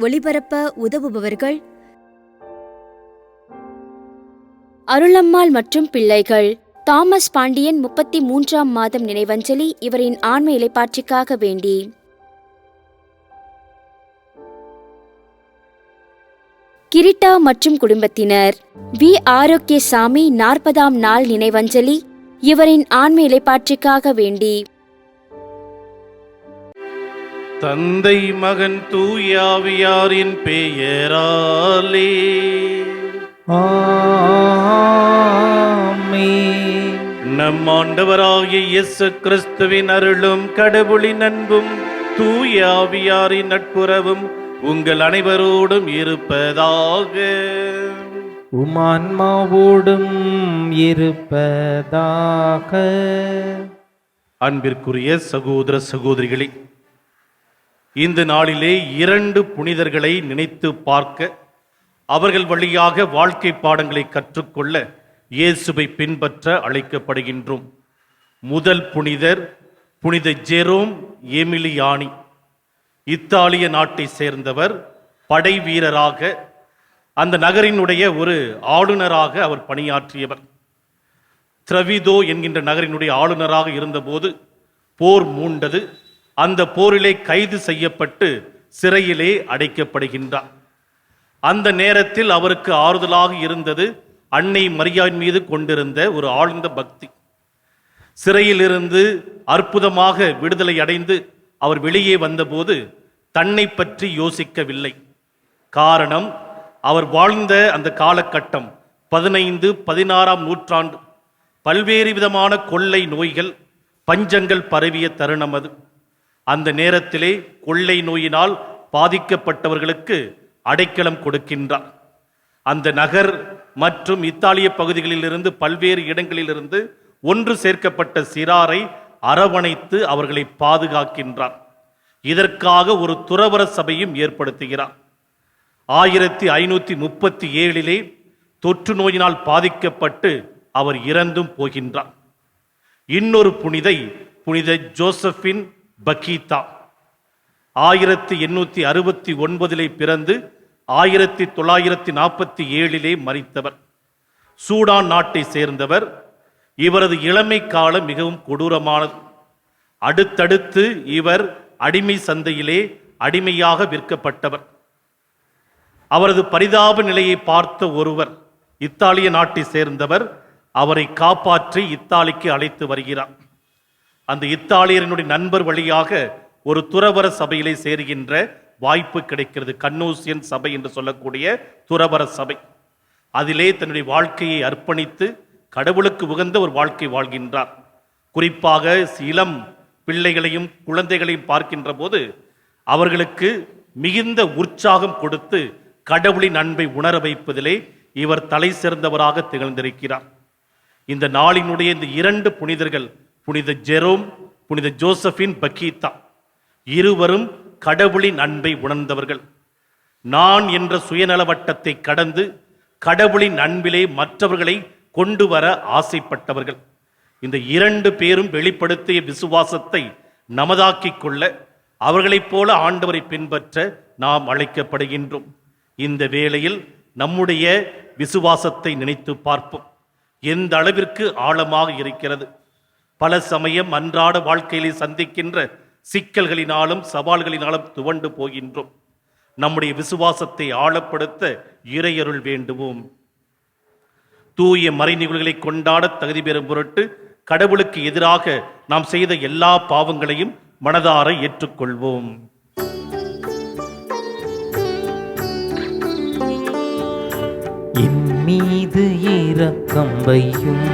ஒளிபரப்ப உதவுபவர்கள் அருளம்மாள் மற்றும் பிள்ளைகள். தாமஸ் பாண்டியன் 33ஆம் மாதம் நினைவஞ்சலி. இவரின் ஆன்ம இளைப்பாற்றிக்காக வேண்டி. கிரிட்டா மற்றும் குடும்பத்தினர். வி ஆரோக்கியசாமி 40ஆம் நாள் நினைவஞ்சலி. இவரின் ஆன்ம இளைப்பாற்றிக்காக வேண்டி. தந்தை மகன் தூயாவியாரின் பெயராலே நம் ஆண்டவராகிய இயேசு கிறிஸ்துவின் அருளும் கடவுளின் அன்பும் தூயாவியாரின் நட்புறவும் உங்கள் அனைவரோடும் இருப்பதாக. உமான்மாவோடும் இருப்பதாக. அன்பிற்குரிய சகோதர சகோதரிகளே, இந்த நாளிலே 2 புனிதர்களை நினைத்து பார்க்க, அவர்கள் வழியாக வாழ்க்கை பாடங்களை கற்றுக்கொள்ள இயேசுவை பின்பற்ற அழைக்கப்படுகின்றோம். முதல் புனிதர் புனித ஜெரோம் எமிலியானி. இத்தாலிய நாட்டை சேர்ந்தவர். படை வீரராக, அந்த நகரினுடைய ஒரு ஆளுநராக அவர் பணியாற்றியவர். திரவிதோ என்கின்ற நகரினுடைய ஆளுநராக இருந்தபோது போர் மூண்டது. அந்த போரிலே கைது செய்யப்பட்டு சிறையிலே அடைக்கப்படுகின்றார். அந்த நேரத்தில் அவருக்கு ஆறுதலாக இருந்தது அன்னை மரியாவின் மீது கொண்டிருந்த ஒரு ஆழ்ந்த பக்தி. சிறையிலிருந்து அற்புதமாக விடுதலை அடைந்து அவர் வெளியே வந்தபோது தன்னை பற்றி யோசிக்கவில்லை. காரணம், அவர் வாழ்ந்த அந்த காலகட்டம் 15, 16ஆம் நூற்றாண்டு. பல்வேறு விதமான கொள்ளை நோய்கள், பஞ்சங்கள் பரவிய தருணம் அது. அந்த நேரத்திலே கொள்ளை நோயினால் பாதிக்கப்பட்டவர்களுக்கு அடைக்கலம் கொடுக்கின்றார். அந்த நகர் மற்றும் இத்தாலிய பகுதிகளிலிருந்து பல்வேறு இடங்களிலிருந்து ஒன்று சேர்க்கப்பட்ட சிறாரை அரவணைத்து அவர்களை பாதுகாக்கின்றார். இதற்காக ஒரு துறவற சபையும் ஏற்படுத்துகிறார். 1537 தொற்று நோயினால் பாதிக்கப்பட்டு அவர் இறந்தும் போகின்றார். இன்னொரு புனிதை புனித ஜோசபின் பக்கீதா 1869 பிறந்து 1947 மரித்தவர். சூடான் நாட்டை சேர்ந்தவர். இவரது இளமை காலம் மிகவும் கொடூரமானது. அடுத்தடுத்து இவர் அடிமை சந்தையிலே அடிமையாக விற்கப்பட்டவர். அவரது பரிதாப நிலையை பார்த்த ஒருவர், இத்தாலிய நாட்டை சேர்ந்தவர், அவரை காப்பாற்றி இத்தாலிக்கு அழைத்து வருகிறார். அந்த இத்தாலியரினுடைய நண்பர் வழியாக ஒரு துறவற சபையிலே சேருகின்ற வாய்ப்பு கிடைக்கிறது. கன்னூசியன் சபை என்று சொல்லக்கூடிய துறவற சபை. அதிலே தன்னுடைய வாழ்க்கையை அர்ப்பணித்து கடவுளுக்கு உகந்த ஒரு வாழ்க்கை வாழ்கின்றார். குறிப்பாக இளம் பிள்ளைகளையும் குழந்தைகளையும் பார்க்கின்ற போது அவர்களுக்கு மிகுந்த உற்சாகம் கொடுத்து கடவுளின் அன்பை உணர வைப்பதிலே இவர் தலை சிறந்தவராக திகழ்ந்திருக்கிறார். இந்த நாளினுடைய இந்த 2 புனிதர்கள், புனித ஜெரோம், புனித ஜோசபின் பக்கீதா, இருவரும் கடவுளின் அன்பை உணர்ந்தவர்கள். நான் என்ற சுயநல வட்டத்தை கடந்து கடவுளின் அன்பிலே மற்றவர்களை கொண்டு வர ஆசைப்பட்டவர்கள். இந்த 2 பேரும் வெளிப்படுத்திய விசுவாசத்தை நமதாக்கிக் கொள்ள அவர்களைப் போல ஆண்டவரை பின்பற்ற நாம் அழைக்கப்படுகின்றோம். இந்த வேளையில் நம்முடைய விசுவாசத்தை நினைத்து பார்ப்போம். எந்த அளவிற்கு ஆழமாக இருக்கிறது. பல சமயம் அன்றாட வாழ்க்கையிலே சந்திக்கின்ற சிக்கல்களினாலும் சவால்களினாலும் துவண்டு போகின்றோம். நம்முடைய விசுவாசத்தை ஆழப்படுத்த இறையருள் வேண்டுவோம். தூய மறைநிகழ்வுகளை கொண்டாட தகுதி பெறும் பொருட்டு கடவுளுக்கு எதிராக நாம் செய்த எல்லா பாவங்களையும் மனதார ஏற்றுக்கொள்வோம். என் மீது இரக்கம் வையும்,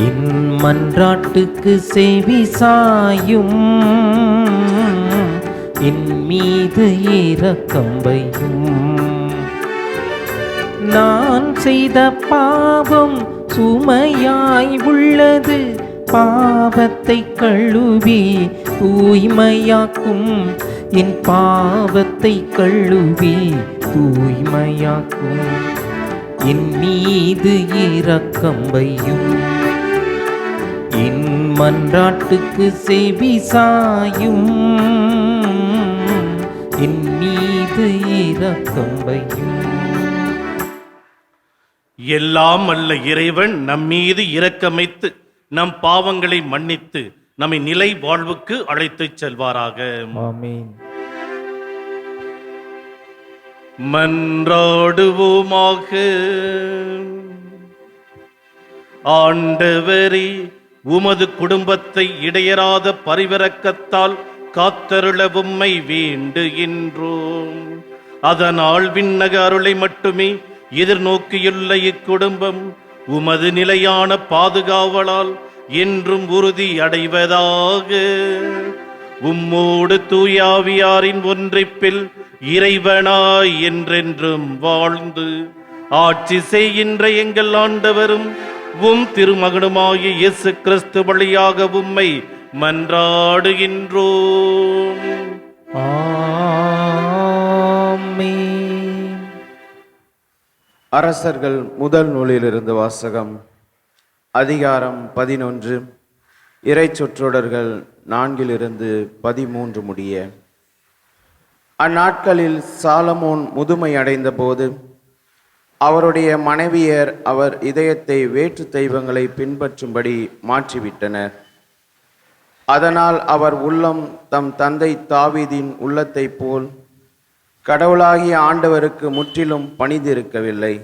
என் மன்றாட்டுக்கு செவி சாயும். என் மீது இரக்கம் வையும். நான் செய்த பாவம் சுமையாய் உள்ளது, பாவத்தை கழுவி தூய்மையாக்கும். என் பாவத்தை கழுவி தூய்மையாக்கும். என் மீது இரக்கம் வையும், என் மன்றாட்டுக்கு செவி சாயும். என் மீது இரக்கம் வையும். எல்லாம் அல்ல இறைவன் நம்மீது இரக்கமைத்து நம் பாவங்களை மன்னித்து நம்மை நிலை வாழ்வுக்கு அழைத்துச் செல்வாராக. ஆமென். மன்றாடுவோமாக. ஆண்டவரே, உமது குடும்பத்தை இடையறாத பரிவிரக்கத்தால் காத்தருள உம்மை வேண்டுகின்றோம். அதனால் விண்ணக அருளை மட்டுமே எதிர்நோக்கியுள்ள இக்குடும்பம் உமது நிலையான பாதுகாவலால் என்றும் உறுதி அடைவதாக. உம்மோடு தூயாவியாரின் ஒன்றிப்பில் இறைவனாய் என்றென்றும் வாழ்ந்து ஆட்சி செய்கின்ற எங்கள் ஆண்டவரும் உம் திருமகனுமாகிய இயேசு கிறிஸ்து வழியாக உம்மை மன்றாடுகின்றோம். ஆமென். அரசர்கள் முதல் நூலிலிருந்து வாசகம். அதிகாரம் 11, இறை சொற்றொடர்கள் 4-13 முடிய. அந்நாட்களில் சாலமோன் முதுமை அடைந்த போது அவருடைய மனைவியர் அவர் இதயத்தை வேற்று தெய்வங்களை பின்பற்றும்படி மாற்றிவிட்டனர். அதனால் அவர் உள்ளம் தம் தந்தை தாவீதின் உள்ளத்தைப் போல் கடவுளாகிய ஆண்டவருக்கு முற்றிலும் பணிந்திருக்கவில்லை.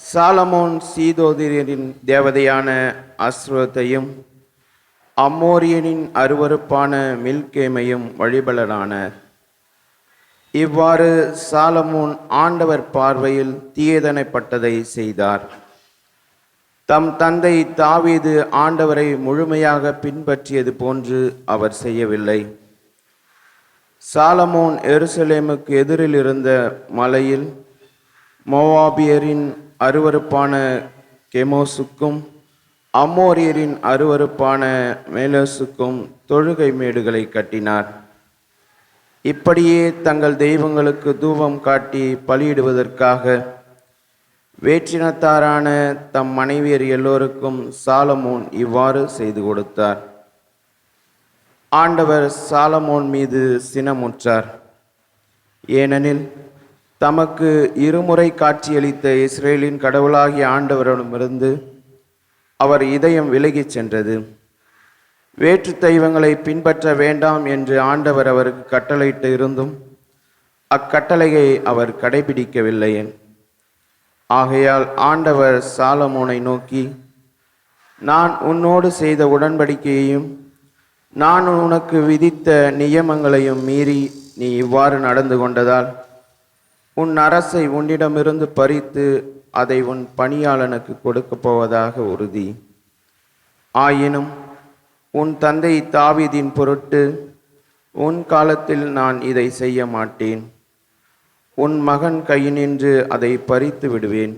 சாலமோன் சீதோதியரின் தேவதையான அஸ்ரோத்தையும் அம்மோரியனின் அருவருப்பான மில்கேமையும் வழிபலரானார். இவ்வாறு சாலமோன் ஆண்டவர் பார்வையில் தீயதனைப்பட்டதை செய்தார். தம் தந்தை தாவீது ஆண்டவரை முழுமையாக பின்பற்றியது போன்று அவர் செய்யவில்லை. சாலமோன் எருசலேமுக்கு எதிரில் இருந்த மலையில் மோவாபியரின் அருவருப்பான கெமோசுக்கும் அம்மோரியரின் அருவருப்பான மேலோசுக்கும் தொழுகை மேடுகளை கட்டினார். இப்படியே தங்கள் தெய்வங்களுக்கு தூபம் காட்டி பலியிடுவதற்காக வேற்றினத்தாரான தம் மனைவியர் எல்லோருக்கும் சாலமோன் இவ்வாறு செய்து கொடுத்தார். ஆண்டவர் சாலமோன் மீது சினமுற்றார். ஏனெனில் தமக்கு இருமுறை காட்சியளித்த இஸ்ரேலின் கடவுளாகிய ஆண்டவரிடமிருந்து அவர் இதயம் விலகிச் சென்றது. வேற்று தெய்வங்களை பின்பற்ற வேண்டாம் என்று ஆண்டவர் அவருக்கு கட்டளையிட்டு இருந்தும் அக்கட்டளையை அவர் கடைபிடிக்கவில்லை. ஆகையால் ஆண்டவர் சாலமோனை நோக்கி, நான் உன்னோடு செய்த உடன்படிக்கையையும் நான் உனக்கு விதித்த நியமங்களையும் மீறி நீ இவ்வாறு நடந்து கொண்டதால் உன் அரசை உன்னிடமிருந்து பறித்து அதை உன் பணியாளனுக்கு கொடுக்கப் போவதாக உறுதி. ஆயினும் உன் தந்தை தாவீதின் பொருட்டு உன் காலத்தில் நான் இதை செய்ய மாட்டேன். உன் மகன் கையினின்று அதை பறித்து விடுவேன்.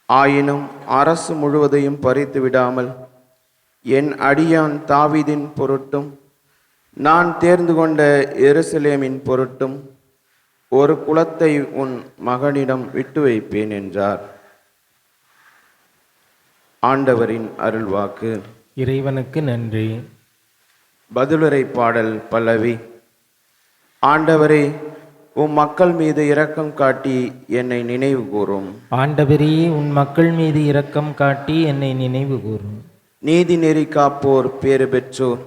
ஆயினும் அரசு முழுவதையும் பறித்து விடாமல் என் அடியான் தாவீதின் பொருட்டும் நான் தேர்ந்து கொண்ட எருசலேமின் பொருட்டும் ஒரு குலத்தை உன் மகனிடம் விட்டு வைப்பேன் என்றார். ஆண்டவரின் அருள்வாக்கு. இறைவனுக்கு நன்றி. பதிலுரை பாடல் பல்லவி. ஆண்டவரே, உம் மக்கள் மீது இரக்கம் காட்டி என்னை நினைவு கூறும். ஆண்டவரே, உன் மக்கள் மீது இரக்கம் காட்டி என்னை நினைவு கூறும். நீதி நெறி காப்போர் பேறு பெற்றோர்,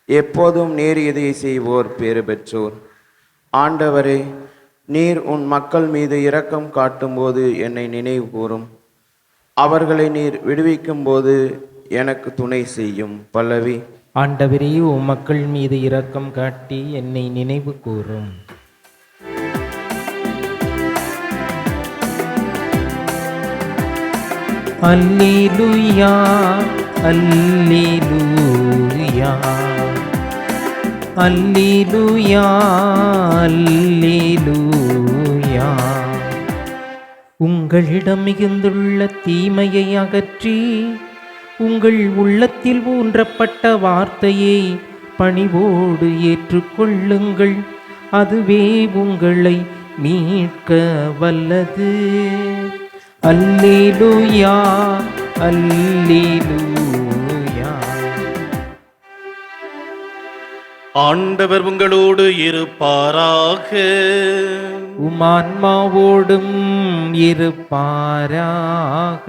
எப்போதும் நேரியதை செய்வோர் பேறு பெற்றோர். ஆண்டவரே, நீர் உன் மக்கள் மீது இரக்கம் காட்டும்போது என்னை நினைவு கூறும். அவர்களை நீர் விடுவிக்கும் போது எனக்கு துணை செய்யும். பல்லவி. ஆண்டவரே, உம் மக்கள் மீது இரக்கம் காட்டி என்னை நினைவு கூறும். அல்லேலூயா, அல்லேலூயா, அல்லேலூயா, அல்லேலூயா. உங்களிடம் மிகுந்துள்ள தீமையை அகற்றி உங்கள் உள்ளத்தில் ஊன்றப்பட்ட வார்த்தையை பணிவோடு ஏற்றுக்கொள்ளுங்கள். அதுவே உங்களை மீட்க வல்லது. அல்லேலூயா, அல்லேலூயா. ஆண்டவர் உங்களோடு இருப்பாராக. உமான்மாவோடும் இருப்பாராக.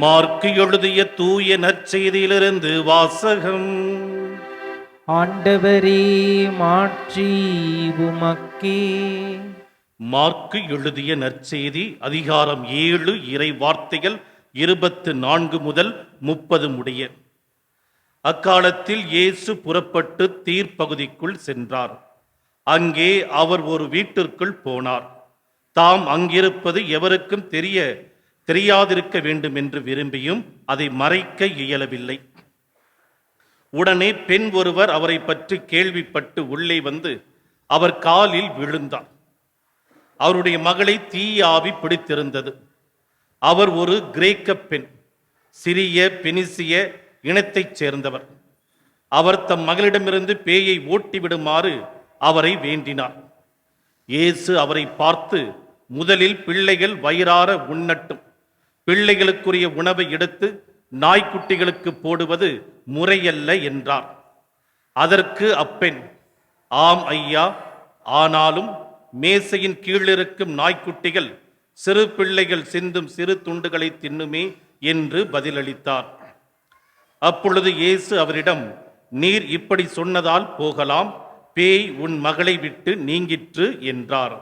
மார்க்கு எழுதிய தூய நற்செய்தியிலிருந்து வாசகம். ஆண்டவரே, மாட்சி உமக்கே. மார்க்கு எழுதிய நற்செய்தி அதிகாரம் 7 இறை வார்த்தைகள் 24 முதல் 30 முடிய. அக்காலத்தில் இயேசு புறப்பட்டு தீர் பகுதிக்குள் சென்றார். அங்கே அவர் ஒரு வீட்டிற்குள் போனார். தாம் அங்கிருப்பது எவருக்கும் தெரியாதிருக்க வேண்டும் என்று விரும்பியும் அதை மறைக்க இயலவில்லை. உடனே பெண் ஒருவர் அவரை பற்றி கேள்விப்பட்டு உள்ளே வந்து அவர் காலில் விழுந்தார். அவருடைய மகளை தீய ஆவி பிடித்திருந்தது. அவர் ஒரு கிரேக்க பெண், சிரிய பெனிசிய இனத்தைச் சேர்ந்தவர். அவர் தம் மகளிடமிருந்து பேயை ஓட்டிவிடுமாறு அவரை வேண்டினார். இயேசு அவரை பார்த்து, முதலில் பிள்ளைகள் வயிறார உண்ணட்டும், பிள்ளைகளுக்குரிய உணவை எடுத்து நாய்க்குட்டிகளுக்கு போடுவது முறையல்ல என்றார். அதற்கு அப்பெண், ஆம் ஐயா, ஆனாலும் மேசையின் கீழிருக்கும் நாய்க்குட்டிகள் சிறு பிள்ளைகள் சிந்தும் சிறு துண்டுகளை தின்னுமே என்று பதிலளித்தார். அப்பொழுது இயேசு அவரிடம், நீர் இப்படி சொன்னதால் போகலாம், பேய் உன் மகளை விட்டு நீங்கிற்று என்றார்.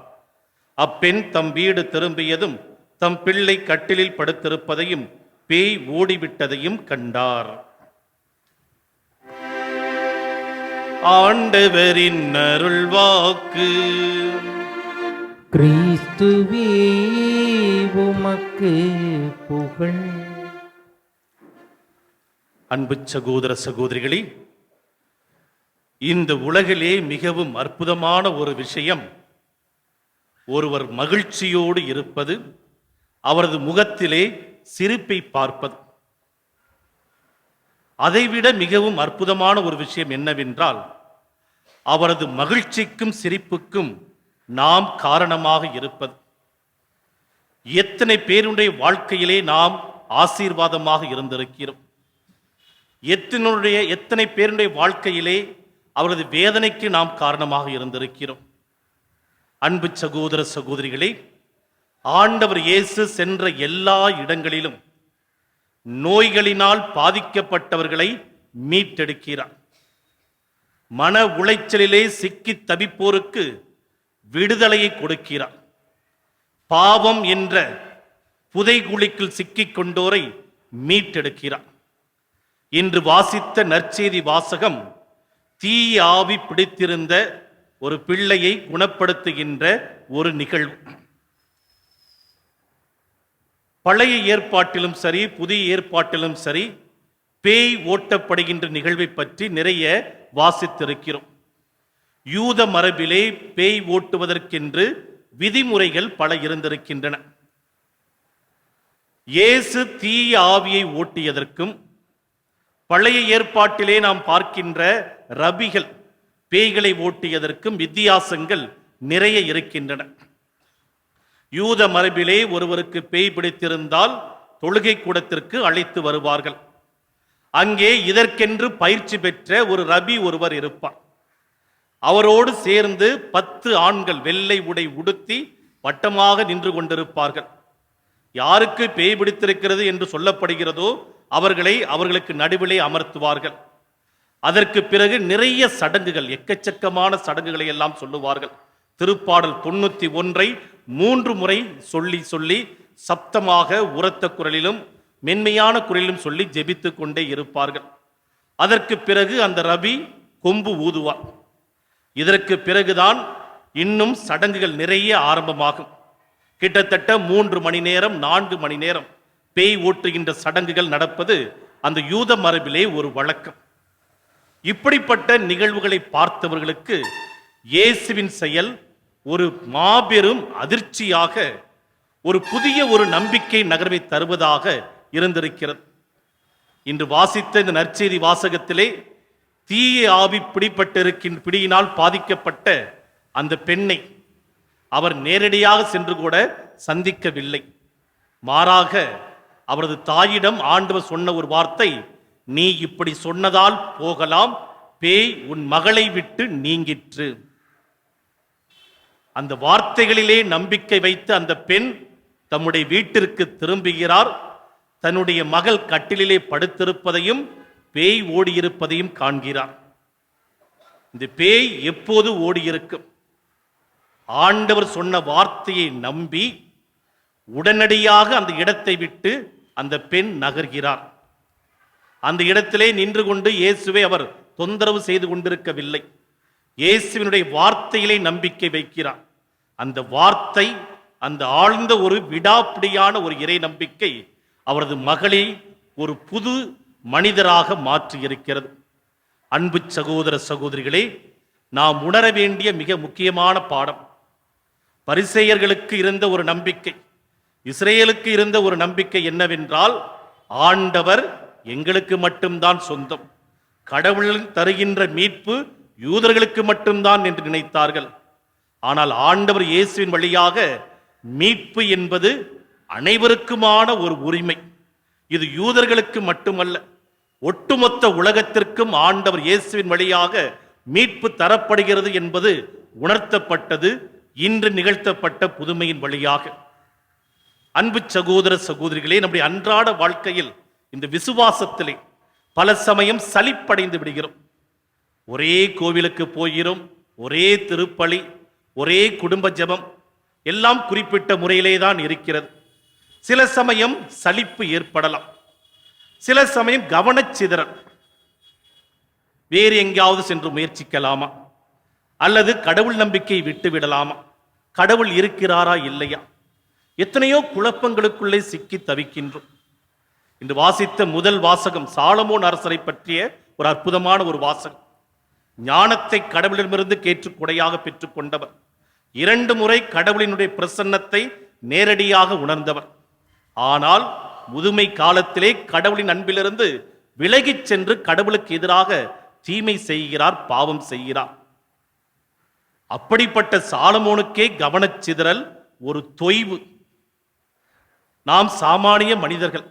அப்பெண் தம் வீடு திரும்பியதும் தம் பிள்ளை கட்டிலில் படுத்திருப்பதையும் பேய் ஓடிவிட்டதையும் கண்டார். ஆண்டவரின் அருள்வாக்கு. கிறிஸ்துவே, உமக்கு புகழ். அன்பு சகோதர சகோதரிகளே, இந்த உலகிலே மிகவும் அற்புதமான ஒரு விஷயம் ஒருவர் மகிழ்ச்சியோடு இருப்பது, அவரது முகத்திலே சிரிப்பை பார்ப்பது. அதைவிட மிகவும் அற்புதமான ஒரு விஷயம் என்னவென்றால், அவரது மகிழ்ச்சிக்கும் சிரிப்புக்கும் நாம் காரணமாக இருப்பது. எத்தனை பேருடைய வாழ்க்கையிலே நாம் ஆசீர்வாதமாக இருந்திருக்கிறோம். எத்தனை பேருடைய வாழ்க்கையிலே அவரது வேதனைக்கு நாம் காரணமாக இருந்திருக்கிறோம். அன்பு சகோதர சகோதரிகளே, ஆண்டவர் இயேசு சென்ற எல்லா இடங்களிலும் நோய்களினால் பாதிக்கப்பட்டவர்களை மீட்டெடுக்கிறார். மன உளைச்சலிலே சிக்கி தவிப்போருக்கு விடுதலையை கொடுக்கிறார். பாவம் என்ற புதைகுழிக்குள் சிக்கிக் கொண்டோரை மீட்டெடுக்கிறார். இன்று வாசித்த நற்செய்தி வாசகம் தீய ஆவி பிடித்திருந்த ஒரு பிள்ளையை குணப்படுத்துகின்ற ஒரு நிகழ்வு. பழைய ஏற்பாட்டிலும் சரி, புதிய ஏற்பாட்டிலும் சரி, பேய் ஓட்டப்படுகின்ற நிகழ்வை பற்றி நிறைய வாசித்திருக்கிறோம். யூத மரபிலே பேய் ஓட்டுவதற்கென்று விதிமுறைகள் பல இருந்திருக்கின்றன. இயேசு தீய ஆவியை ஓட்டியதற்கும் பழைய ஏற்பாட்டிலே நாம் பார்க்கின்ற ரபிகள் பேய்களை ஓட்டியதற்கும் வித்தியாசங்கள் நிறைய இருக்கின்றன. யூத மரபிலே ஒருவருக்கு பேய் பிடித்திருந்தால் தொழுகை கூடத்திற்கு அழைத்து வருவார்கள். அங்கே இதற்கென்று பயிற்சி பெற்ற ஒரு ரபி ஒருவர் இருப்பார். அவரோடு சேர்ந்து 10 ஆண்கள் வெள்ளை உடை உடுத்தி வட்டமாக நின்று கொண்டிருப்பார்கள். யாருக்கு பேய் பிடித்திருக்கிறது என்று சொல்லப்படுகிறதோ அவர்களுக்கு நடுவிலே அமர்த்துவார்கள். அதற்கு பிறகு நிறைய சடங்குகள், எக்கச்சக்கமான சடங்குகளை எல்லாம் சொல்லுவார்கள். திருப்பாடல் 91 3 முறை சொல்லி சப்தமாக உரத்த குரலிலும் மென்மையான குரலிலும் சொல்லி ஜெபித்து கொண்டே இருப்பார்கள். அதற்கு பிறகு அந்த ரபி கொம்பு ஊதுவார். இதற்கு பிறகுதான் இன்னும் சடங்குகள் நிறைய ஆரம்பமாகும். கிட்டத்தட்ட 3 மணி நேரம் 4 மணி நேரம் பேய் ஓட்டுகின்ற சடங்குகள் நடப்பது அந்த யூத மரபிலே ஒரு வழக்கம். இப்படிப்பட்ட நிகழ்வுகளை பார்த்தவர்களுக்கு இயேசுவின் செயல் ஒரு மாபெரும் அதிர்ச்சியாக, ஒரு புதிய ஒரு நம்பிக்கை நகர்வை தருவதாக இருந்திருக்கிறது. இன்று வாசித்த இந்த நற்செய்தி வாசகத்திலே தீய ஆவி பிடியினால் பாதிக்கப்பட்ட அந்த பெண்ணை அவர் நேரடியாக சென்று கூட சந்திக்கவில்லை. மாறாக அவரது தாயிடம் ஆண்டவர் சொன்ன ஒரு வார்த்தை, நீ இப்படி சொன்னதால் போகலாம், பேய் உன் மகளை விட்டு நீங்கிற்று. அந்த வார்த்தைகளிலே நம்பிக்கை வைத்து அந்த பெண் தம்முடைய வீட்டிற்கு திரும்புகிறார். தன்னுடைய மகள் கட்டிலிலே படுத்திருப்பதையும் பேய் ஓடியிருப்பதையும் காண்கிறார். இந்த பேய் எப்போது ஓடியிருக்கும்? ஆண்டவர் சொன்ன வார்த்தையை நம்பி உடனடியாக அந்த இடத்தை விட்டு அந்த பெண் நகர்கிறார். அந்த இடத்திலே நின்று கொண்டு இயேசுவை அவர் தொந்தரவு செய்து கொண்டிருக்கவில்லை. இயேசுவினுடைய வார்த்தையிலே நம்பிக்கை வைக்கிறார். அந்த வார்த்தை, அந்த ஆழ்ந்த ஒரு விடாப்பிடியான ஒரு இறை நம்பிக்கை அவரது மகளை ஒரு புது மனிதராக மாற்றியிருக்கிறது. அன்பு சகோதர சகோதரிகளே, நாம் உணர வேண்டிய மிக முக்கியமான பாடம், பரிசேயர்களுக்கு இருந்த ஒரு நம்பிக்கை, இஸ்ரேலுக்கு இருந்த ஒரு நம்பிக்கை என்னவென்றால், ஆண்டவர் எங்களுக்கு மட்டும்தான் சொந்தம், கடவுள் தருகின்ற மீட்பு யூதர்களுக்கு மட்டும்தான் என்று நினைத்தார்கள். ஆனால் ஆண்டவர் இயேசுவின் வழியாக மீட்பு என்பது அனைவருக்குமான ஒரு உரிமை. இது யூதர்களுக்கு மட்டுமல்ல, ஒட்டுமொத்த உலகத்திற்கும் ஆண்டவர் இயேசுவின் வழியாக மீட்பு தரப்படுகிறது என்பது உணர்த்தப்பட்டது இன்று நிகழ்த்தப்பட்ட புதுமையின் வழியாக. அன்பு சகோதர சகோதரிகளே, நம்முடைய அன்றாட வாழ்க்கையில் இந்த விசுவாசத்திலே பல சமயம் சலிப்படைந்து விடுகிறோம். ஒரே கோவிலுக்கு போகிறோம், ஒரே திருப்பலி, ஒரே குடும்ப ஜெபம், எல்லாம் குறிப்பிட்ட முறையிலே தான் இருக்கிறது. சில சமயம் சலிப்பு ஏற்படலாம், சில சமயம் கவனச்சிதறல், வேறு எங்காவது சென்று முயற்சிக்கலாமா, அல்லது கடவுள் நம்பிக்கையை விட்டு விடலாமா, கடவுள் இருக்கிறாரா இல்லையா, எத்தனையோ குழப்பங்களுக்குள்ளே சிக்கி தவிக்கின்றோம். இன்று வாசித்த முதல் வாசகம் சாலமோன் அரசரை பற்றிய ஒரு அற்புதமான ஒரு வாசகம். ஞானத்தை கடவுளிடமிருந்து கேட்டு கொடையாக பெற்றுக் கொண்டவர், 2 முறை கடவுளினுடைய பிரசன்னத்தை நேரடியாக உணர்ந்தவர். ஆனால் முதுமை காலத்திலே கடவுளின் அன்பிலிருந்து விலகிச் சென்று கடவுளுக்கு எதிராக தீமை செய்கிறார், பாவம் செய்கிறார். அப்படிப்பட்ட சாலமோனுக்கே கவனச்சிதறல், ஒரு தொய்வு. நாம் சாமானிய மனிதர்கள்,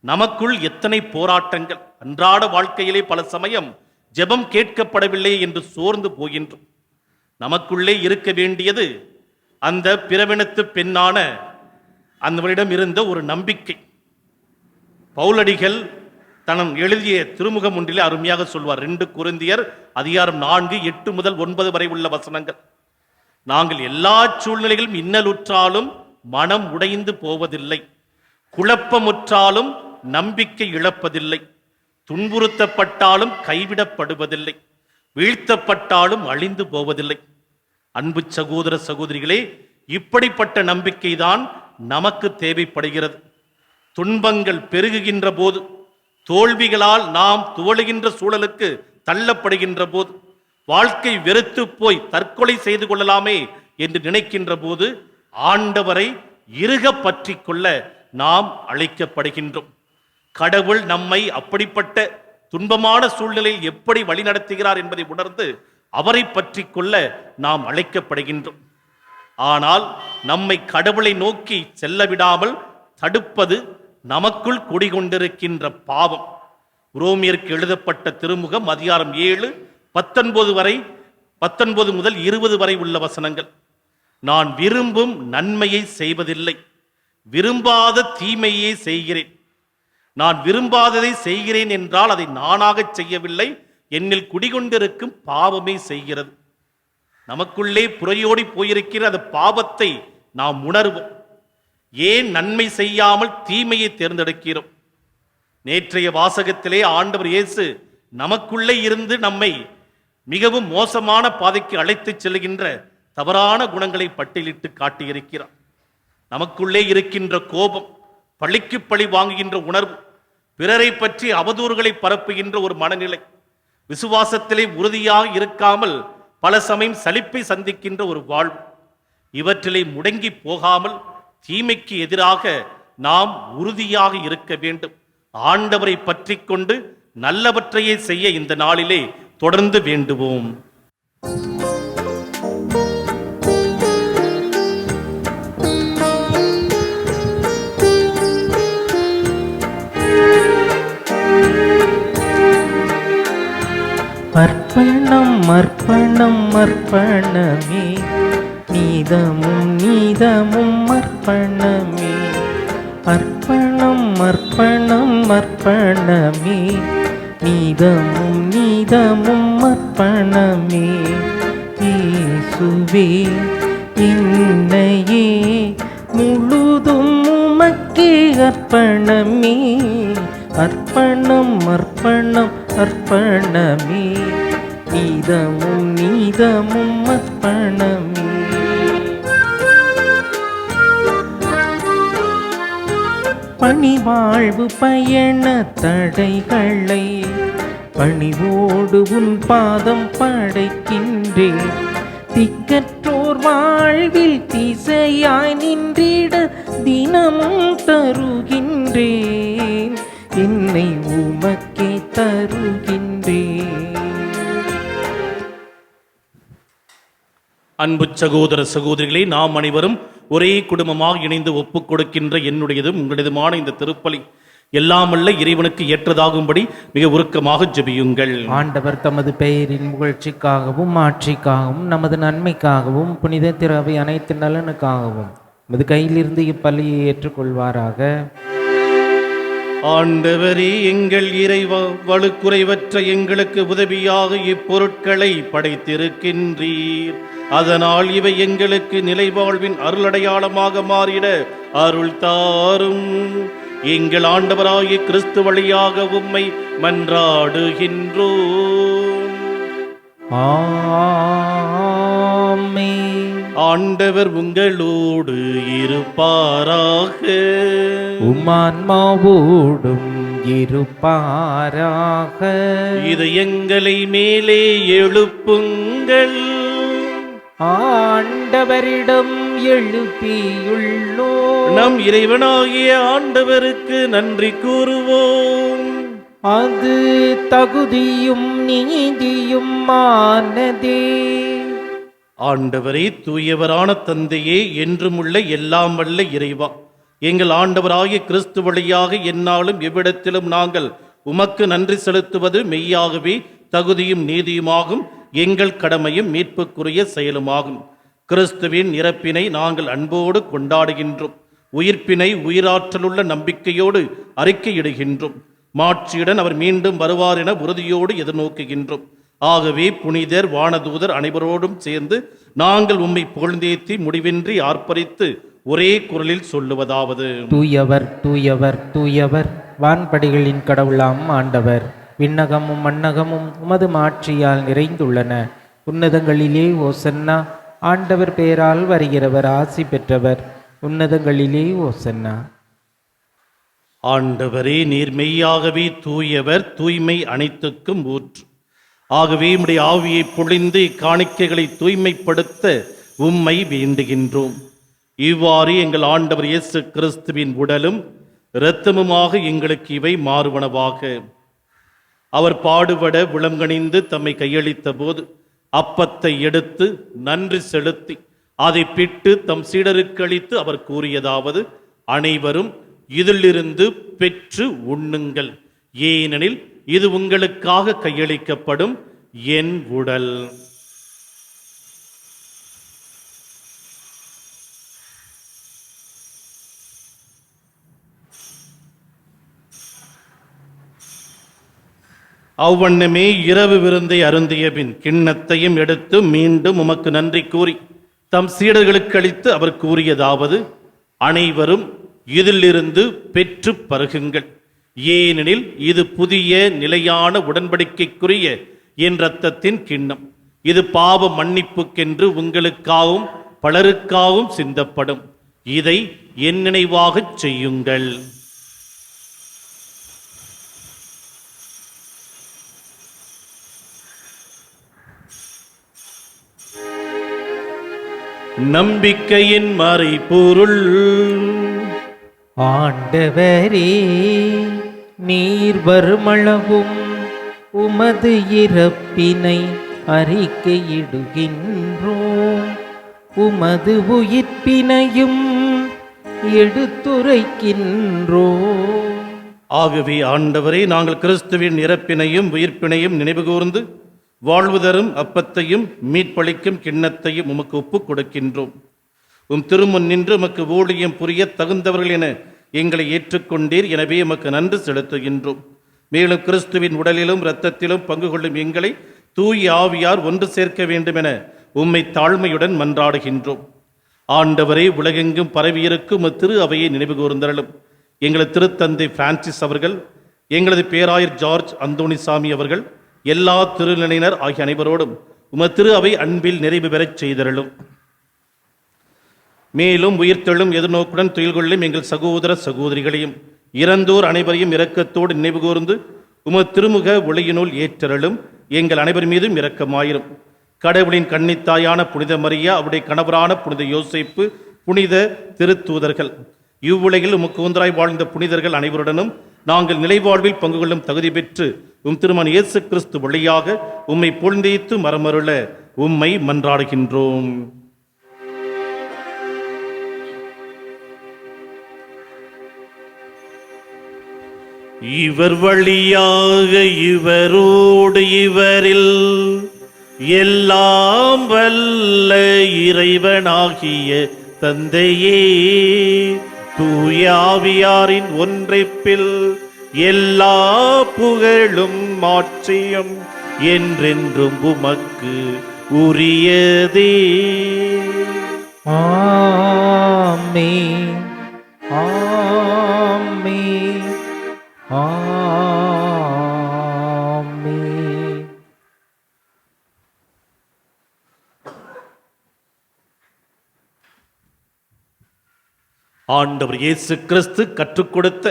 நமக்குள் எத்தனை போராட்டங்கள். அன்றாட வாழ்க்கையிலே பல சமயம் ஜெபம் கேட்கப்படவில்லை என்று சோர்ந்து போகின்றோம். நமக்குள்ளே இருக்க வேண்டியது அந்த பிறவினத்து பெண்ணான அந்தவரிடம் இருந்த ஒரு நம்பிக்கை. பவுலடிகள் தன் எழுதிய திருமுகம் ஒன்றிலே அருமையாக சொல்வார். 2 கொரிந்தியர் அதிகாரம் 4, 8 முதல் 9 வரை உள்ள வசனங்கள். நாங்கள் எல்லா சூழ்நிலைகளும் இன்னலுற்றாலும் மனம் உடைந்து போவதில்லை, குழப்பமுற்றாலும் நம்பிக்கை இழப்பதில்லை, துன்புறுத்தப்பட்டாலும் கைவிடப்படுவதில்லை, வீழ்த்தப்பட்டாலும் அழிந்து போவதில்லை. அன்பு சகோதர சகோதரிகளே, இப்படிப்பட்ட நம்பிக்கைதான் நமக்கு தேவைப்படுகிறது. துன்பங்கள் பெருகுகின்ற போது, தோல்விகளால் நாம் துவளுகின்ற சூழலுக்கு தள்ளப்படுகின்ற போது, வாழ்க்கை வெறுத்து போய் தற்கொலை செய்து கொள்ளலாமே என்று நினைக்கின்ற போது, ஆண்டவரை இறுக பற்றி கொள்ள நாம் அழைக்கப்படுகின்றோம். கடவுள் நம்மை அப்படிப்பட்ட துன்பமான சூழ்நிலையில் எப்படி வழிநடத்துகிறார் என்பதை உணர்ந்து அவரை பற்றி கொள்ள நாம் அழைக்கப்படுகின்றோம். ஆனால் நம்மை கடவுளை நோக்கி செல்ல விடாமல் தடுப்பது நமக்குள் குடிகொண்டிருக்கின்ற பாவம். ரோமியருக்கு எழுதப்பட்ட திருமுகம் அதிகாரம் 7, 19 முதல் 20 வரை உள்ள வசனங்கள். நான் விரும்பும் நன்மையை செய்வதில்லை, விரும்பாத தீமையே செய்கிறேன். நான் விரும்பாததை செய்கிறேன் என்றால் அதை நானாக செய்யவில்லை, என்னில் குடிகொண்டிருக்கும் பாவமே செய்கிறது. நமக்குள்ளே புறையோடி போயிருக்கிற அந்த பாவத்தை நாம் உணர்வோம். ஏன் நன்மை செய்யாமல் தீமையை தேர்ந்தெடுக்கிறோம்? நேற்றைய வாசகத்திலே ஆண்டவர் இயேசு நமக்குள்ளே இருந்து நம்மை மிகவும் மோசமான பாதைக்கு அழைத்துச் செல்கின்ற தவறான குணங்களை பட்டியலிட்டு காட்டியிருக்கிறார். நமக்குள்ளே இருக்கின்ற கோபம், பழிக்கு பழி வாங்குகின்ற உணர்வு, பிறரை பற்றி அவதூறுகளை பரப்புகின்ற ஒரு மனநிலை, விசுவாசத்திலே உறுதியாக இருக்காமல் பல சமயம் சலிப்பை சந்திக்கின்ற ஒரு வாழ்வு, இவற்றிலே முடங்கி போகாமல் தீமைக்கு எதிராக நாம் உறுதியாக இருக்க வேண்டும். ஆண்டவரை பற்றி கொண்டு நல்லவற்றையே செய்ய இந்த நாளிலே தொடர்ந்து வேண்டுவோம். அர்ப்பணம் அர்ப்பணம் அர்ப்பணமே, நீதமும் நீதமும் அர்ப்பணமே. அர்ப்பணம் அர்ப்பணம் அர்ப்பணமே, நீதமும் நீதமும் அர்ப்பணமே. இயேசுவே என்னையே முழுதும் உமக்கே அர்ப்பணமே. அர்ப்பணம் அர்ப்பணம் அர்ப்பணமே, நீதமும் நீதமும் அர்ப்பணமே. பணிவாழ்வு பயண தடைகளை பணிவோடு உன் பாதம் படைக்கின்றேன். திக்கற்றோர் வாழ்வில் திசையாய் நின்றிட தினமும் தருகின்றேன், என்னை உமக்கே தருகின்றேன். அன்பு சகோதர சகோதரிகளே, நாம் அனைவரும் ஒரே குடும்பமாக இணைந்து ஒப்புக் கொடுக்கின்ற என்னுடையதும் உங்களதுமான இந்த திருப்பலி எல்லாமல்ல இறைவனுக்கு ஏற்றதாகும்படி மிக உருக்கமாக ஜெபியுங்கள். ஆண்டவர் தமது பெயரின் புகழ்ச்சிக்காகவும் ஆட்சிக்காகவும் நமது நன்மைக்காகவும் புனித திரவை அனைத்து நலனுக்காகவும் நமது கையிலிருந்து இப்பலியை ஏற்றுக்கொள்வாராக. ஆண்டவரே, எங்கள் இறைவா, வலுக்குறைவற்ற எங்களுக்கு உதவியாக இப்பொருட்களை படைத்திருக்கின்றீர். அதனால் இவை எங்களுக்கு நிலைவாழ்வின் அருளடையாளமாக மாறிட அருள் தாரும். எங்கள் ஆண்டவராகிய கிறிஸ்து வழியாக உம்மை மன்றாடுகின்றோம். ஆமென். ஆண்டவர் உங்களோடு இருப்பாராக. உம்மான்மாவோடும் இருப்பாராக. இதயங்களை மேலே எழுப்புங்கள். ஆண்டவரிடம் எழுப்பியுள்ளோ. நம் இறைவனாகிய ஆண்டவருக்கு நன்றி கூறுவோம். அது தகுதியும் நீதியும் ஆனதே. ஆண்டவரே, தூயவரான தந்தையே, என்றுமுள்ள எல்லாம் வல்ல இறைவா, எங்கள் ஆண்டவராகிய கிறிஸ்து வழியாக எந்நாளும் எவ்விடத்திலும் நாங்கள் உமக்கு நன்றி செலுத்துவது மெய்யாகவே தகுதியும் நீதியுமாகும், எங்கள் கடமையும் மீட்புக்குரிய செயலுமாகும். கிறிஸ்துவின் இறப்பினை நாங்கள் அன்போடு கொண்டாடுகின்றோம். உயிர்ப்பினை உயிராற்றலுள்ள நம்பிக்கையோடு அறிக்கையிடுகின்றோம். மாட்சியுடன் அவர் மீண்டும் வருவார் என உறுதியோடு எதிர்நோக்குகின்றோம். ஆகவே புனிதர், வானதூதர் அனைவரோடும் சேர்ந்து நாங்கள் உம்மை புகழ்ந்தேத்தி முடிவின்றி ஆர்ப்பரித்து ஒரே குரலில் சொல்லுவதாவது: தூயவர் தூயவர் தூயவர், வான்படிகளின் கடவுளாம் ஆண்டவர். விண்ணகமும் மண்ணகமும் உமது மாட்சியால் நிறைந்துள்ளன. உன்னதங்களிலே ஓசன்னா. ஆண்டவர் பெயரால் வருகிறவர் ஆசி பெற்றவர். உன்னதங்களிலே ஓசன்னா. ஆண்டவரே, நீர் மெய்யாகவே தூயவர், தூய்மை அனைத்துக்கும் ஊற்று. ஆகவே உம்முடைய ஆவியை பொழிந்து இக்காணிக்கைகளை தூய்மைப்படுத்த உம்மை வேண்டுகின்றோம். இவ்வாறு எங்கள் ஆண்டவர் இயேசு கிறிஸ்துவின் உடலும் இரத்தமுமாக எங்களுக்கு இவை மாறுவனவாக. அவர் பாடுபட விளங்கணிந்து தம்மை கையளித்த போது அப்பத்தை எடுத்து நன்றி செலுத்தி அதை பிட்டு தம் சீடருக்கு அளித்து அவர் கூறியதாவது: அனைவரும் இதிலிருந்து பெற்று உண்ணுங்கள், ஏனெனில் இது உங்களுக்காக கையளிக்கப்படும் என் உடல். அவ்வண்ணமே இரவு விருந்தை அருந்திய பின் கிண்ணத்தையும் எடுத்து மீண்டும் உமக்கு நன்றி கூறி தம் சீடர்களுக்கு அளித்து அவர் கூறியதாவது: அனைவரும் இதிலிருந்து பெற்று பருகுங்கள், ஏனெனில் இது புதிய நிலையான உடன்படிக்கைக்குரிய என் இரத்தத்தின் கிண்ணம். இது பாவ மன்னிப்புக்கென்று உங்களுக்காகவும் பலருக்காகவும் சிந்தப்படும். இதை என் நினைவாகச் செய்யுங்கள். நம்பிக்கையின் மறைபொருள். ஆண்டவரே, நீர் வருமளவும் உமது இறப்பினை அறிக்கையிடுகின்றோம், உமது உயிர்ப்பினையும் எடுத்துரைக்கின்றோம். ஆகவே ஆண்டவரே, நாங்கள் கிறிஸ்துவின் இறப்பினையும் உயிர்ப்பினையும் நினைவு கூர்ந்து வாழ்வு தரும் அப்பத்தையும் மீட்பளிக்கும் கிண்ணத்தையும் உமக்கு ஒப்புக் கொடுக்கின்றோம். திருமுன் நின்று உமக்கு ஊழியம் புரிய தகுந்தவர்கள் என எங்களை ஏற்றுக்கொண்டீர். எனவே உமக்கு நன்றி செலுத்துகின்றோம். மேலும் கிறிஸ்துவின் உடலிலும் இரத்தத்திலும் பங்கு கொள்ளும் எங்களை தூய ஆவியார் ஒன்று சேர்க்க வேண்டும் என உம்மை தாழ்மையுடன் மன்றாடுகின்றோம். ஆண்டவரே, உலகெங்கும் பரவியிருக்கும் திரு அவையை நினைவு கூர்ந்தருளும். எங்களது திருத்தந்தை பிரான்சிஸ் அவர்கள், எங்களது பேராயர் ஜார்ஜ் அந்தோணிசாமி அவர்கள், எல்லா திருநிலையினர் ஆகிய அனைவரோடும் திரு அவை அன்பில் நிறைவு பெறச் செய்தருளும். மேலும் உயிர்த்தெழும் எதிர்நோக்குடன் துயில் கொள்ளும் எங்கள் சகோதர சகோதரிகளையும் இறந்தோர் அனைவரையும் இரக்கத்தோடு நினைவு கூர்ந்து திருமுக ஒளியினுள் ஏற்றருளும். எங்கள் அனைவர் மீதும் இரக்கமாயிரும். கடவுளின் கன்னித்தாயான புனித மரியா, அவருடைய கணவரான புனித யோசேப்பு, புனித திருத்தூதர்கள், இவ்வுலகில் உமக்கு ஒன்றாய் வாழ்ந்த புனிதர்கள் அனைவருடனும் நாங்கள் நிலைவாழ்வில் பங்கு கொள்ளும் தகுதி பெற்று திருமண இயேசு கிறிஸ்து வழியாக உம்மை புகழ்ந்தேத்து மரமருள உம்மை மன்றாடுகின்றோம். இவர் வழியாக இவரோடு இவரில் எல்லாம் வல்ல இறைவனாகிய தந்தையே, தூய ஆவியாரின் ஒன்றைப்பில் எல்லா புகழும் மாட்சியும் என்றென்றும் உமக்கு உரியதே. ஆமென், ஆமென், ஆமென். ஆண்டவர் இயேசு கிறிஸ்து கற்றுக் கொடுத்த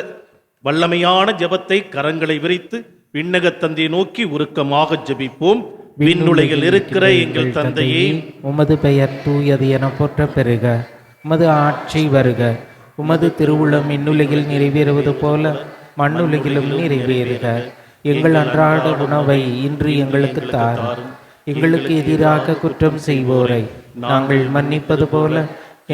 வல்லமையான ஜெபத்தை கரங்களை விரித்து விண்ணக தந்தையை நோக்கி உருக்கமாக ஜெபிப்போம். விண்ணுலகில் இருக்கிற எங்கள் தந்தையே, உமது பெயர் தூயது என போற்ற பெறுக. உமது ஆட்சி வருக. உமது திருவுளம் விண்ணுலகில் நிறைவேறுவது போல மண்ணுலகிலும் நிறைவேறுக. எங்கள் அன்றாட உணவை இன்று எங்களுக்கு தாரும். எங்களுக்கு எதிராக குற்றம் செய்வோரை நாங்கள் மன்னிப்பது போல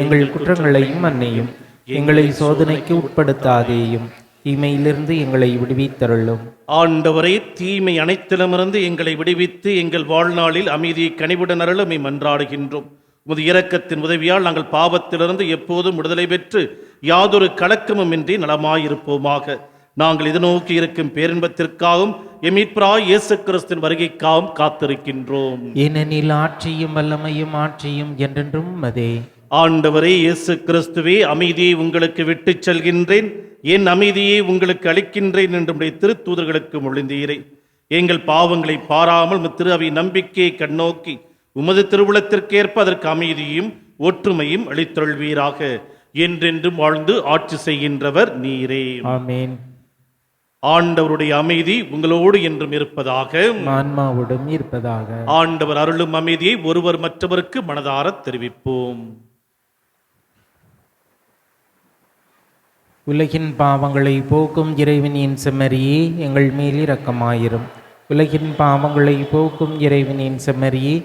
எங்கள் குற்றங்களையும் மன்னியும். எங்களை சோதனைக்கு உட்படுத்தாதேயும், தீமையிலிருந்து எங்களை விடுவித்தருளும். ஆண்டவரே, தீமை அனைத்திலுமிருந்து எங்களை விடுவித்து எங்கள் வாழ்நாளில் அமைதியை கனிவுடன் அருளுமை மன்றாடுகின்றோம். உமது இரக்கத்தின் உதவியால் நாங்கள் பாவத்திலிருந்து எப்போதும் விடுதலை பெற்று யாதொரு கலக்கமுமின்றி நலமாயிருப்போமாக. நாங்கள் இது நோக்கி இருக்கும் பேரின்பத்திற்காகவும் எமீட்பராய் இயேசு கிறிஸ்துவின் வருகைக்காகவும் காத்திருக்கின்றோம். ஏனெனில் ஆட்சியும் வல்லமையும் ஆட்சியும் என்றென்றும் உமதே. ஆண்டவரே இயேசு கிறிஸ்துவே, அமைதியை உங்களுக்கு விட்டுச் செல்கின்றேன், என் அமைதியை உங்களுக்கு அளிக்கின்றேன் என்று திருத்தூதர்களுக்கு மொழிந்தீரே. எங்கள் பாவங்களை பாராமல் திரு அவை நம்பிக்கையை கண்ணோக்கி உமது திருவுளத்திற்கேற்ப அதற்கு அமைதியும் ஒற்றுமையும் அளித்தொள்வீராக. என்றென்றும் வாழ்ந்து ஆட்சி செய்கின்றவர் நீரே. ஆமென். ஆண்டவருடைய அமைதி உங்களோடு என்றும் இருப்பதாக, ஆன்மாவோடும் இருப்பதாக. ஆண்டவர் அருளும் அமைதியை ஒருவர் மற்றவருக்கு மனதார தெரிவிப்போம். உலகின் பாவங்களை போக்கும் இறைவனின் செம்மறியே, எங்கள் மேல் இரக்கமாயிரும். உலகின் பாவங்களை போக்கும் இறைவனின் செம்மறியே,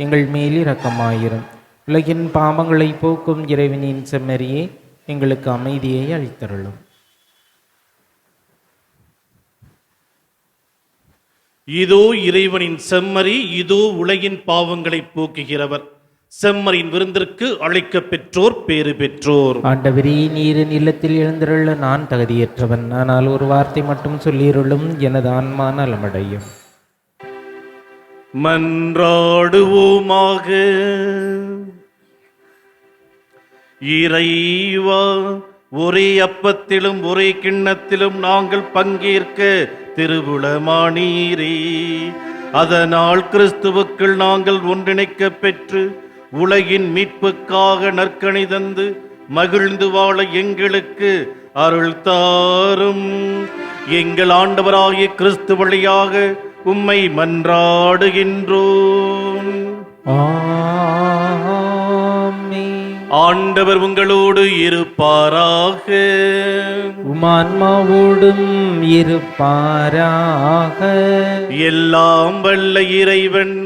எங்கள் மேல் இரக்கமாயிரும். உலகின் பாவங்களை போக்கும் இறைவனின் செம்மறியே, எங்களுக்கு அமைதியை அளித்தருளும். இதோ இறைவனின் செம்மறி, இதோ உலகின் பாவங்களை போக்குகிறவர். செம்மறியின் விருந்திற்கு அழைக்க பெற்றோர் பேறு பெற்றோர். ஆண்டவரே, நீரின் இல்லத்தில் எழுந்தருள நான் தகுதியற்றவன். ஆனால் ஒரு வார்த்தை மட்டும் சொல்லிருளும், எனது ஆன்மா நலமடையும். மன்றாடுவோமாக. இறைவா, ஒரே அப்பத்திலும் ஒரே கிண்ணத்திலும் நாங்கள் பங்கேற்க திருவுளமானீரே. அதனால் கிறிஸ்துவுக்குள் நாங்கள் ஒன்றிணைக்க பெற்று உலகின் மீட்புக்காக நற்கனி தந்து மகிழ்ந்து வாழ எங்களுக்கு அருள் தாரும். எங்கள் ஆண்டவராகிய கிறிஸ்து வழியாக உம்மை மன்றாடுகின்றோம். ஆண்டவர் உங்களோடு இருப்பாராக. உமான்மாவோடும் இருப்பாராக. எல்லாம் வல்ல இறைவன்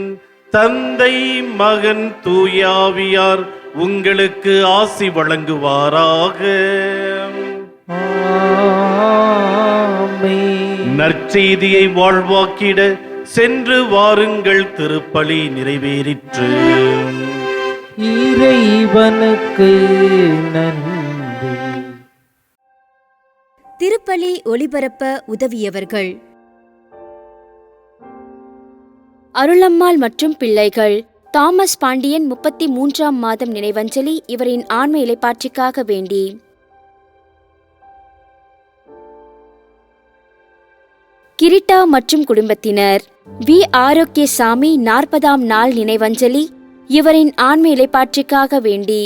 தந்தை, மகன், தூயாவியார் உங்களுக்கு ஆசி வழங்குவாராக. நற்செய்தியை வாழ்வாக்கிட சென்று வாருங்கள், திருப்பலி நிறைவேறிற்று. இறைவனுக்கு நன்றி. திருப்பலி ஒளிபரப்ப உதவியவர்கள்: அருளம்மாள் மற்றும் பிள்ளைகள். தாமஸ் பாண்டியன் 33ஆம் மாதம் நினைவஞ்சலி இவரின் ஆன்ம இளைப்பாற்றிக்காக வேண்டி. கிரிட்டா மற்றும் குடும்பத்தினர். வி ஆரோக்கியசாமி 40ஆம் நாள் நினைவஞ்சலி இவரின் ஆன்ம இளைப்பாற்றிக்காக வேண்டி.